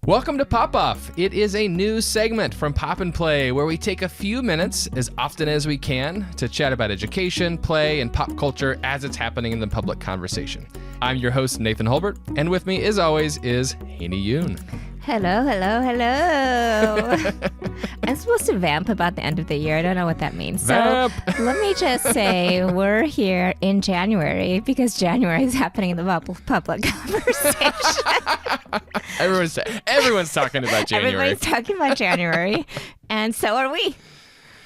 Welcome to Pop Off. It is a new segment from Pop and Play where we take a few minutes, as often as we can, to chat about education, play, and pop culture as it's happening in the public conversation. I'm your host, Nathan Hulbert, and with me, as always, is Haney Yoon. Hello, hello, hello. I'm supposed to vamp about the end of the year. I don't know what that means. Vamp. So let me just say we're here in January because January is happening in the public conversation. Everyone's talking about January. Everybody's talking about January, and so are we.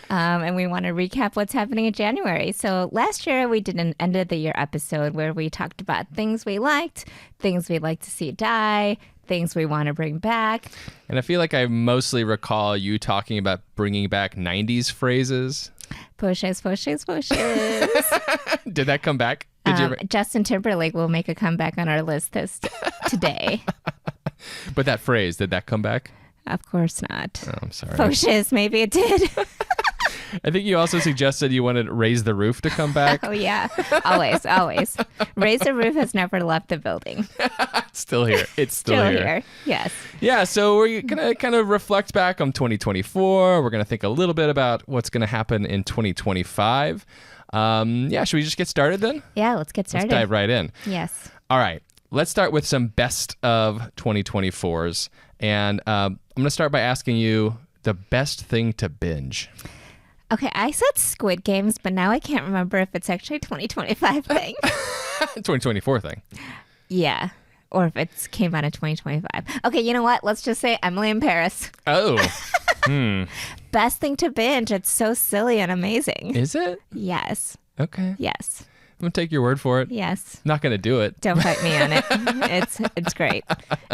And we want to recap what's happening in January. So last year we did an end of the year episode where we talked about things we liked, things we'd like to see die, things we want to bring back. And I feel like I mostly recall you talking about bringing back 90s phrases. Pushes. Did that come back? Justin Timberlake will make a comeback on our list today. But that phrase, did that come back? Of course not. Oh, I'm sorry. Pushes, maybe it did. I think you also suggested you wanted Raise the Roof to come back. Oh, yeah. Always. Raise the Roof has never left the building. It's still here. It's still here. Yes. Yeah, so we're going to kind of reflect back on 2024. We're going to think a little bit about what's going to happen in 2025. Should we just get started then? Yeah, let's get started. Let's dive right in. Yes. All right. Let's start with some best of 2024s. And I'm going to start by asking you the best thing to binge. Okay, I said Squid Games, but now I can't remember if it's actually a 2025 thing. 2024 thing. Yeah, or if it came out of 2025. Okay, you know what? Let's just say Emily in Paris. Oh. Best thing to binge. It's so silly and amazing. Is it? Yes. Okay. Yes. I'm going to take your word for it. Yes. Not going to do it. Don't fight me on it. It's great.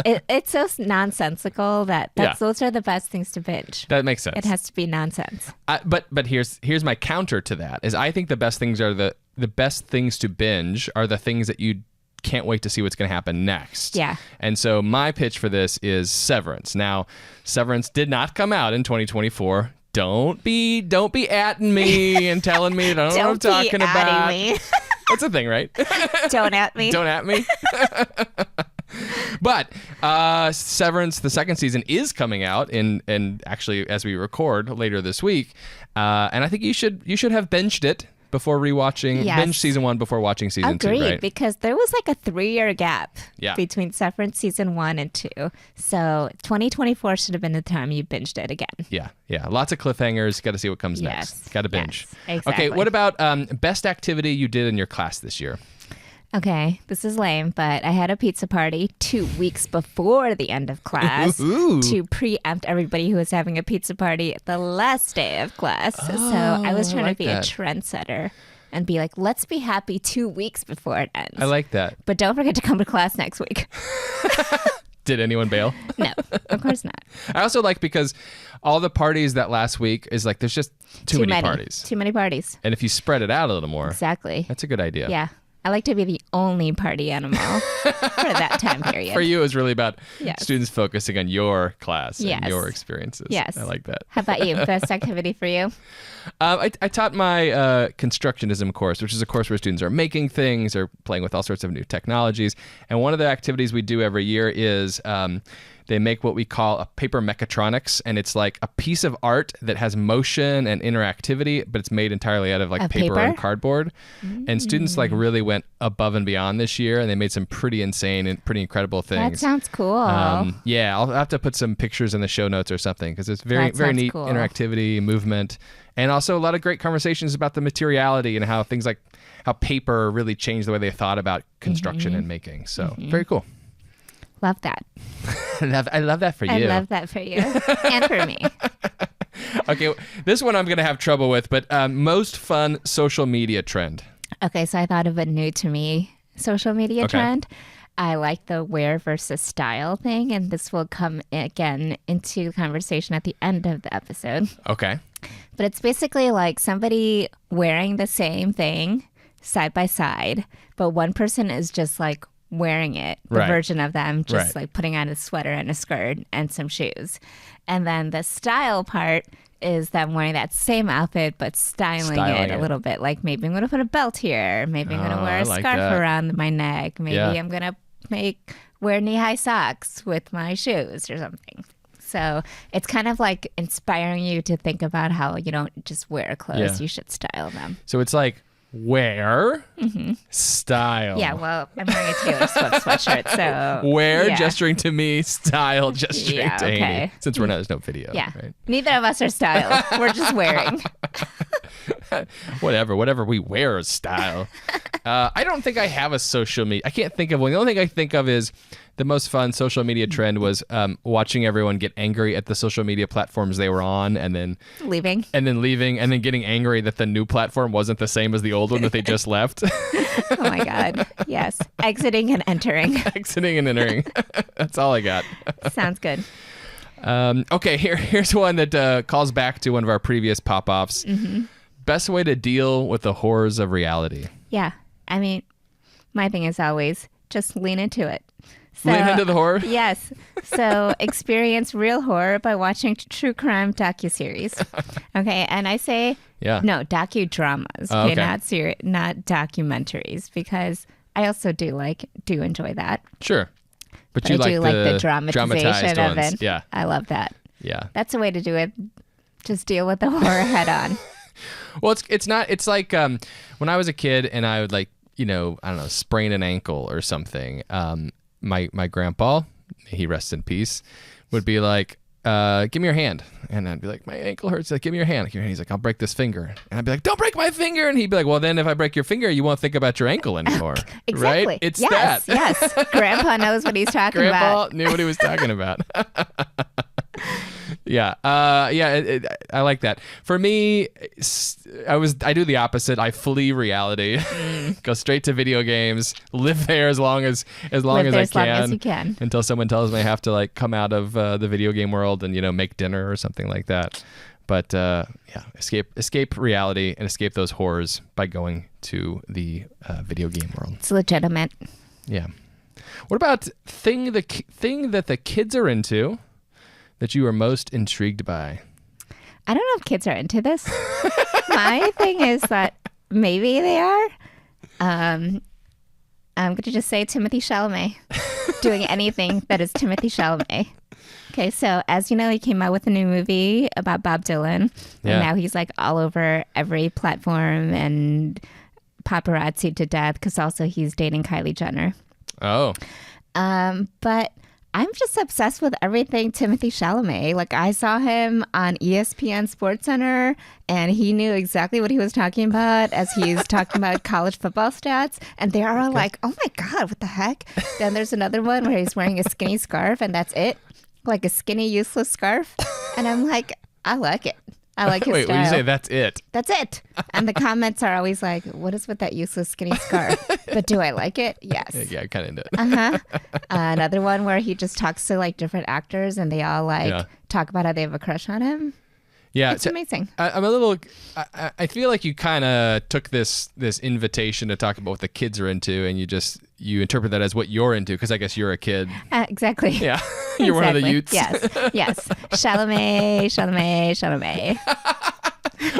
It's so nonsensical that those are the best things to binge. That makes sense. It has to be nonsense. But here's my counter to that is I think the best things are the best things to binge are the things that you can't wait to see what's going to happen next. Yeah. And so my pitch for this is Severance. Now, Severance did not come out in 2024. Don't be atting me and telling me that I don't know what I'm talking about. Me. That's a thing, right? Don't at me. Don't at me. But Severance, the second season, is coming out and actually as we record later this week. And I think you should have binged it before rewatching. Yes. Binge season 1 before watching season 2, right? Agreed, because there was like a 3-year gap between Severance season 1 and 2. So 2024 should have been the time you binged it again. Yeah. Lots of cliffhangers. Got to see what comes next. Got to binge. Yes, exactly. Okay, what about best activity you did in your class this year? Okay, this is lame, but I had a pizza party 2 weeks before the end of class to preempt everybody who was having a pizza party the last day of class. So I was trying to be a trendsetter and be like, let's be happy 2 weeks before it ends. I like that. But don't forget to come to class next week. Did anyone bail? No, of course not. I also like because all the parties that last week is like there's just too many parties. Too many parties. And if you spread it out a little more. Exactly. That's a good idea. Yeah. I like to be the only party animal for that time period. For you, it was really about students focusing on your class and your experiences. Yes. I like that. How about you? Best activity for you? I taught my constructionism course, which is a course where students are making things or playing with all sorts of new technologies. And one of the activities we do every year is they make what we call a paper mechatronics, and it's like a piece of art that has motion and interactivity, but it's made entirely out of like paper and cardboard. And students like really went above and beyond this year, and they made some pretty insane and pretty incredible things. That sounds cool. Yeah, I'll have to put some pictures in the show notes or something because it's very neat cool. Interactivity, movement, and also a lot of great conversations about the materiality and how things like how paper really changed the way they thought about construction and making. So very cool. Love that. I love that for you. I love that for you and for me. Okay, this one I'm going to have trouble with, but most fun social media trend. Okay, so I thought of a new to me social media trend. I like the wear versus style thing, and this will come again into the conversation at the end of the episode. Okay. But it's basically like somebody wearing the same thing side by side, but one person is just like wearing it, the version of them, just like putting on a sweater and a skirt and some shoes. And then the style part is them wearing that same outfit, but styling it a little bit. Like maybe I'm going to put a belt here. Maybe I'm going to wear a scarf around my neck. Maybe I'm going to make wear knee-high socks with my shoes or something. So it's kind of like inspiring you to think about how you don't just wear clothes, you should style them. So it's like wear, style. Yeah, well, I'm wearing a Taylor Swift sweatshirt, so wear, gesturing to me, style, gesturing to Amy. Since there's no video. Yeah. Right? Neither of us are style. We're just wearing. Whatever we wear is style. I don't think I have a social media. I can't think of one. The only thing I think of is the most fun social media trend was watching everyone get angry at the social media platforms they were on and then leaving and then getting angry that the new platform wasn't the same as the old one that they just left. Oh my God. Yes. Exiting and entering. Exiting and entering. That's all I got. Sounds good. Okay, here's one that calls back to one of our previous pop-offs. Best way to deal with the horrors of reality. Yeah. I mean, my thing is always just lean into it. So, lean into the horror? Yes. So experience real horror by watching true crime docuseries. Okay. And I say, no, docudramas. Okay. Not documentaries, because I also do enjoy that. Sure. But I like do like the dramatization of ones. it. Yeah. I love that. Yeah. That's a way to do it. Just deal with the horror head on. Well, it's like when I was a kid and I would sprain an ankle or something. My grandpa, he rests in peace, would be like, give me your hand. And I'd be like, my ankle hurts. He's like, give me your hand. He's like, I'll break this finger. And I'd be like, don't break my finger. And he'd be like, well, then if I break your finger, you won't think about your ankle anymore. Exactly. Right? It's yes, that. Yes. Grandpa knows what he's talking about. Grandpa knew what he was talking about. Yeah. I like that. For me, I do the opposite. I flee reality, go straight to video games, live there as long as I can. As long as you can. Until someone tells me I have to come out of the video game world and, make dinner or something like that. But escape reality and escape those horrors by going to the video game world. It's legitimate. Yeah. What about thing that the kids are into that you are most intrigued by? I don't know if kids are into this. My thing is that maybe they are. I'm going to just say Timothée Chalamet. Doing anything that is Timothée Chalamet. Okay, so as you know, he came out with a new movie about Bob Dylan. Yeah. And now he's all over every platform and paparazzi to death because also he's dating Kylie Jenner. Oh. But I'm just obsessed with everything Timothée Chalamet. I saw him on ESPN SportsCenter, and he knew exactly what he was talking about as he's talking about college football stats. And they are all like, oh my God, what the heck? Then there's another one where he's wearing a skinny scarf, and that's it. Like a skinny, useless scarf. And I'm like, I like it. I like his Wait, style. when you say that's it? That's it. And the comments are always like, what is with that useless skinny scarf? But do I like it? Yes. Yeah, kind of into it. Uh-huh. Another one where he just talks to different actors and they all talk about how they have a crush on him. Yeah, it's amazing. I'm a little. I feel like you kind of took this invitation to talk about what the kids are into, and you interpret that as what you're into, because I guess you're a kid. Exactly. Yeah, you're one of the youths. Yes. Chalamet.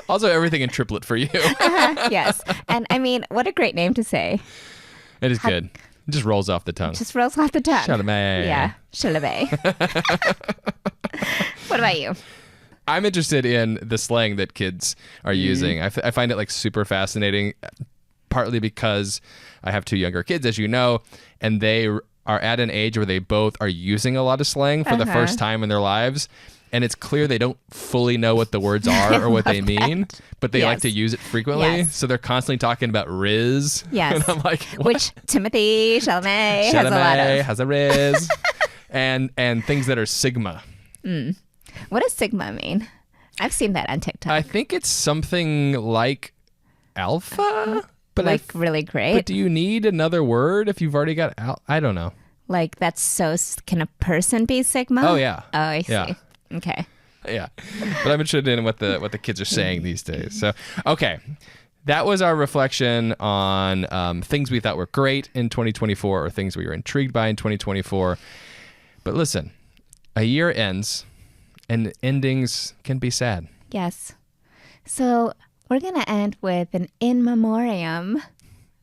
Also, everything in triplet for you. Yes, and I mean, what a great name to say. It is good. It just rolls off the tongue. Chalamet. Yeah, Chalamet. What about you? I'm interested in the slang that kids are using. I find it super fascinating, partly because I have two younger kids, as you know, and they are at an age where they both are using a lot of slang for the first time in their lives. And it's clear they don't fully know what the words are or what they mean, but they like to use it frequently. Yes. So they're constantly talking about Riz. Yes. And I'm like, what? Which Timothée Chalamet has a lot of. Has a Riz. and things that are Sigma. What does Sigma mean? I've seen that on TikTok. I think it's something like alpha, but really great. But do you need another word if you've already got I don't know. That's so. Can a person be Sigma? Oh yeah. Oh, I see. Yeah. Okay. Yeah, but I'm interested in what the kids are saying these days. So okay. That was our reflection on things we thought were great in 2024 or things we were intrigued by in 2024. But listen, a year ends and endings can be sad. Yes. So we're going to end with an in memoriam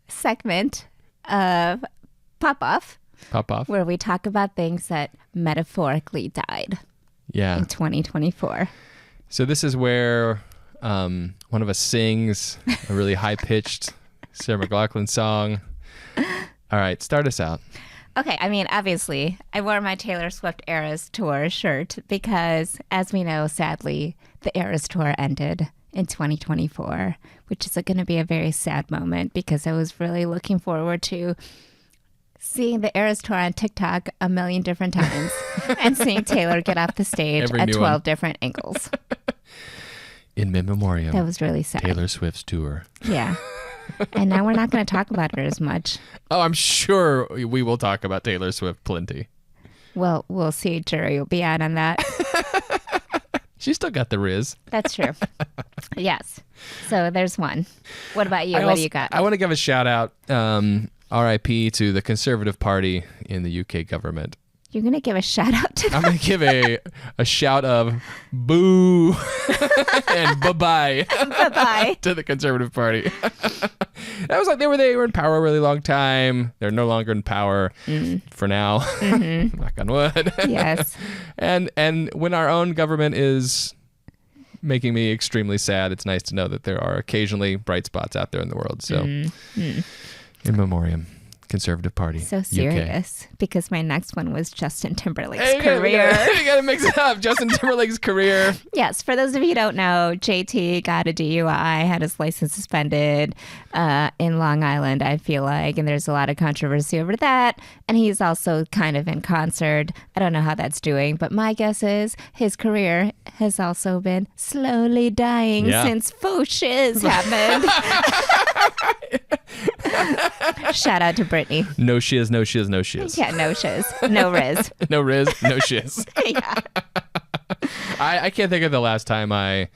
segment of Pop Off. Pop off. where we talk about things that metaphorically died Yeah. in 2024. So this is where one of us sings a really high-pitched Sarah McLachlan song. All right, start us out. Okay, I mean, obviously, I wore my Taylor Swift Eras Tour shirt because, as we know, sadly, the Eras Tour ended in 2024, which is going to be a very sad moment because I was really looking forward to seeing the Eras Tour on TikTok a million different times and seeing Taylor get off the stage Every at new 12 one. different angles. In memoriam. That was really sad. Taylor Swift's tour. Yeah. And now we're not going to talk about her as much. Oh, I'm sure we will talk about Taylor Swift plenty. Well, we'll see. Jury will be out on that. She's still got the Riz. That's true. Yes. So there's one. What about you? What do you got? I want to give a shout out, RIP to the Conservative Party in the UK government. You're going to give a shout out to I'm going to give a shout of boo and bye-bye Bye-bye. to the Conservative Party. That was like they were in power a really long time. They're no longer in power for now. Knock on wood. Yes. And when our own government is making me extremely sad, it's nice to know that there are occasionally bright spots out there in the world. So in memoriam. Conservative Party. So UK. serious because my next one was Justin Timberlake's career. You gotta mix it up. Justin Timberlake's career. Yes, for those of you who don't know, JT got a DUI, had his license suspended in Long Island, I feel like, and there's a lot of controversy over that. And he's also kind of in concert. I don't know how that's doing, but my guess is his career has also been slowly dying since faux shiz happened. Shout out to Brittany. No shiz, no shiz, no shiz. Yeah, no shiz. No riz. No riz, no shiz. Yeah. I can't think of the last time I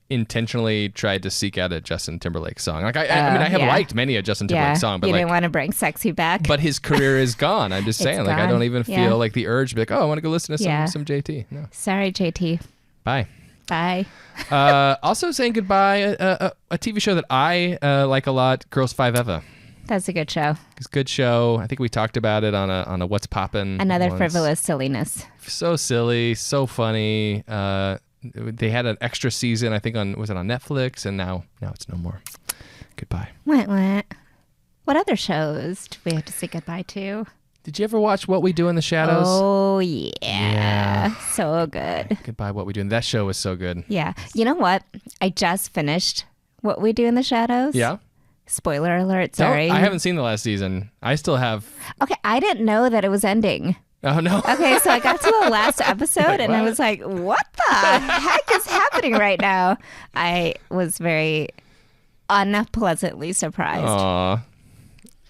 intentionally tried to seek out a Justin Timberlake song. Like I mean, I have liked many a Justin Timberlake song, but you didn't want to bring sexy back. But his career is gone. I'm just saying, like, I don't even feel like the urge to be like, oh, I want to go listen to some JT. No. Sorry, JT. Bye. Bye. Also saying goodbye, a TV show that I like a lot, Girls 5 Eva. That's a good show. It's a good show. I think we talked about it on a What's Poppin'. Another frivolous silliness. So silly, so funny. They had an extra season, I think was it on Netflix, and now it's no more. Goodbye. What other shows do we have to say goodbye to? Did you ever watch What We Do in the Shadows? Oh, yeah. So good. Goodbye, What We Do. That show was so good. Yeah. You know what? I just finished What We Do in the Shadows. Yeah? Spoiler alert, sorry. No, I haven't seen the last season. I still have. Okay, I didn't know that it was ending. Oh, no. Okay, so I got to the last episode and I was like, what the heck is happening right now? I was very unpleasantly surprised. Aw.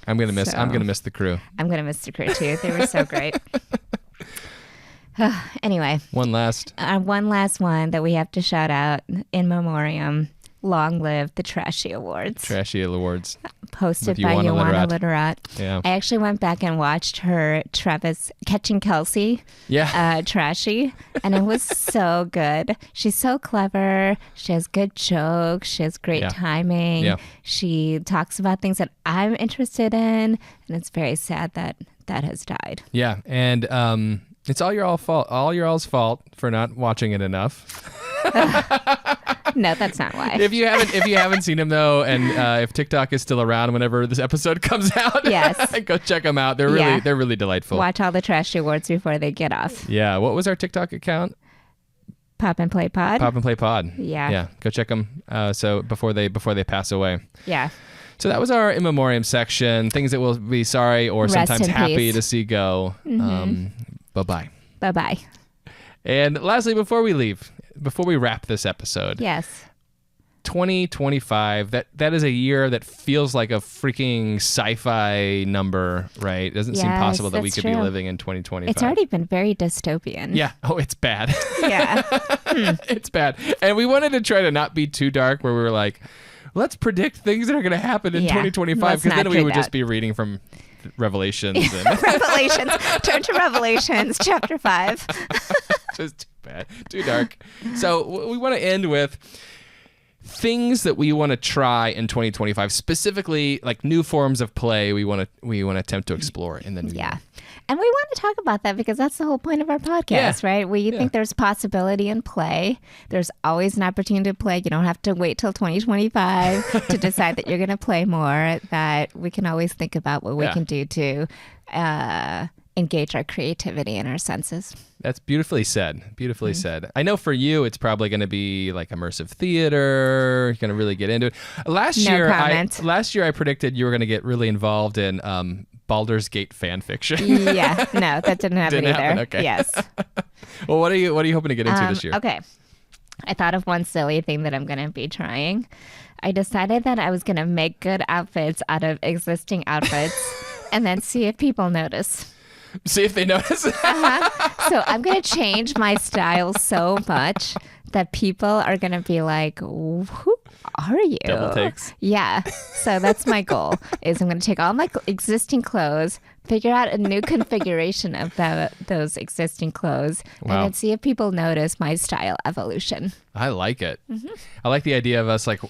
I'm gonna miss the crew. I'm gonna miss the crew too. They were so great. Anyway, one last one that we have to shout out in memoriam. Long live the Trashy Awards. Trashy Awards. Hosted by Ioana Literat. Yeah. I actually went back and watched her Travis Catching Kelsey. Yeah. Trashy. And it was so good. She's so clever. She has good jokes. She has great timing. Yeah. She talks about things that I'm interested in. And it's very sad that that has died. Yeah. And it's all your all's fault for not watching it enough. No, that's not why. If you haven't seen them though, and if TikTok is still around whenever this episode comes out, yes, go check them out. They're really delightful. Watch all the Trashy Awards before they get off. Yeah. What was our TikTok account? Pop and Play Pod. Pop and Play Pod. Yeah. Yeah. Go check them. So before they pass away. Yeah. So that was our in memoriam section. Things that we'll be sorry or sometimes happy to see go. Mm-hmm. Bye-bye. Bye-bye. And lastly, before we wrap this episode. Yes. 2025, that is a year that feels like a freaking sci-fi number, right? It doesn't seem possible that we could be living in 2025. It's already been very dystopian. Yeah. Oh, it's bad. Yeah. It's bad. And we wanted to try to not be too dark where we were like, let's predict things that are going to happen in 2025, because then we would just be reading from Revelations. And Revelations. Turn to Revelations, chapter 5. Just too bad. Too dark. So we want to end with things that we want to try in 2025, specifically like new forms of play we want to attempt to explore in the new year. And we want to talk about that because that's the whole point of our podcast, right? We think there's possibility in play. There's always an opportunity to play. You don't have to wait till 2025 to decide that you're going to play more. That we can always think about what we can do to engage our creativity and our senses. That's beautifully said. Beautifully said. I know for you, it's probably going to be like immersive theater. You're going to really get into it. Last year, I predicted you were going to get really involved in Baldur's Gate fan fiction. Yeah, no, that didn't happen either. Happen? Okay. Yes. Well, what are you hoping to get into this year? Okay, I thought of one silly thing that I'm going to be trying. I decided that I was going to make good outfits out of existing outfits, and then see if people notice. See if they notice. So I'm going to change my style so much that people are going to be like, who are you? Double takes. Yeah. So that's my goal is I'm going to take all my existing clothes, figure out a new configuration of those existing clothes, and then see if people notice my style evolution. I like it. I like the idea of us like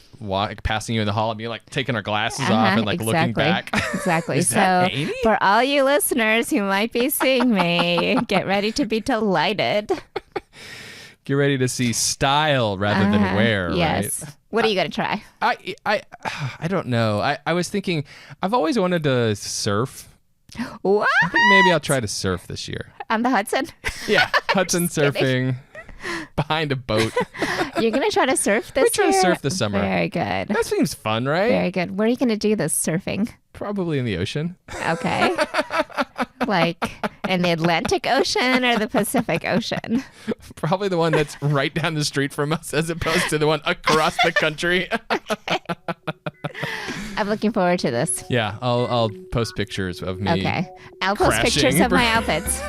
passing you in the hall and being like taking our glasses off and like looking back. Exactly. So for all you listeners who might be seeing me, get ready to be delighted. Get ready to see style rather than wear, yes. Right? What are you going to try? I don't know. I was thinking, I've always wanted to surf. What? I think maybe I'll try to surf this year. On the Hudson? Yeah, Hudson surfing behind a boat. You're going to try to surf this year? We're trying to surf this summer. Very good. That seems fun, right? Very good. Where are you going to do this surfing? Probably in the ocean. Okay. Like in the Atlantic Ocean or the Pacific Ocean? Probably the one that's right down the street from us as opposed to the one across the country. Okay. I'm looking forward to this. Yeah, I'll post pictures of me. Okay. I'll post pictures of my outfits.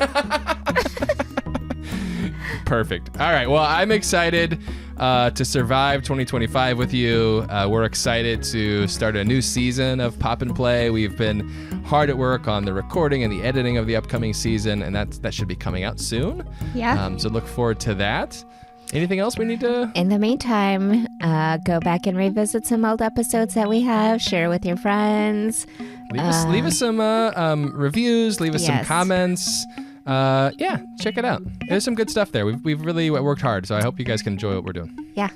Perfect. All right. Well, I'm excited to survive 2025 with you. We're excited to start a new season of Pop and Play. We've been hard at work on the recording and the editing of the upcoming season, and that should be coming out soon. Yeah. So look forward to that. Anything else we need to? In the meantime, go back and revisit some old episodes that we have. Share with your friends. Leave us some reviews. Leave us some comments. Check it out. There's some good stuff there. We've really worked hard, so I hope you guys can enjoy what we're doing. Yeah.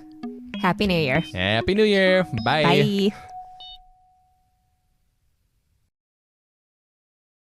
Happy New Year. Happy New Year. Bye. Bye.